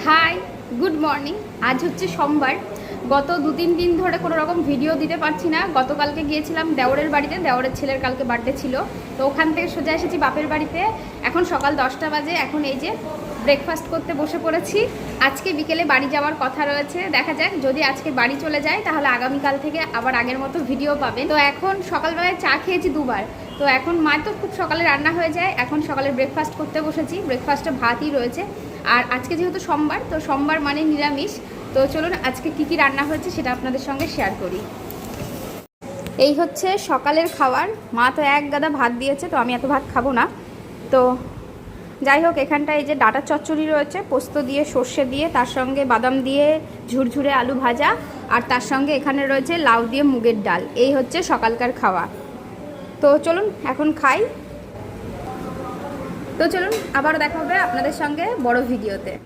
High, good morning. আজ হচ্ছে সোমবার। গত 2-3 দিন ধরে কোনো রকম ভিডিও দিতে পারছি না। গতকালকে গিয়েছিলাম দেওরের বাড়িতে, দেওরের ছেলের কালকে বার্থডে ছিল, তো ওখান থেকে সোজা এসেছি বাপের বাড়িতে। এখন সকাল 10টা বাজে। এখন এই যে ব্রেকফাস্ট করতে বসে পড়েছি। আজকে বিকেলে বাড়ি যাওয়ার কথা রয়েছে, দেখা যাক। যদি আজকে বাড়ি চলে যায় তাহলে আগামীকাল থেকে আবার আগের মতো ভিডিও পাবেন। তো এখন সকালবেলায় চা খেয়েছি 2বার। তো এখন মায়ের তো খুব সকালে রান্না হয়ে যায়। এখন সকালে ব্রেকফাস্ট করতে বসেছি। ব্রেকফাস্টে ভাতই রয়েছে। আর আজকে যেহেতু সোমবার, তো সোমবার মানে নিরামিষ। তো চলুন আজকে কি কি রান্না হয়েছে সেটা আপনাদের সঙ্গে শেয়ার করি। এই হচ্ছে সকালের খাবার। মা তো এক গাদা ভাত দিয়েছে, তো আমি এত ভাত খাবো না। তো যাই হোক, এখানটায় এই যে ডাঁটার চচ্চড়ি রয়েছে, পোস্ত দিয়ে, সর্ষে দিয়ে, তার সঙ্গে বাদাম দিয়ে ঝুরঝুরে আলু ভাজা, আর তার সঙ্গে এখানে রয়েছে লাউ দিয়ে মুগের ডাল। এই হচ্ছে সকালকার খাওয়া। তো চলুন এখন খাই। তো চলুন আবার দেখা হবে আপনাদের সঙ্গে বড় ভিডিওতে।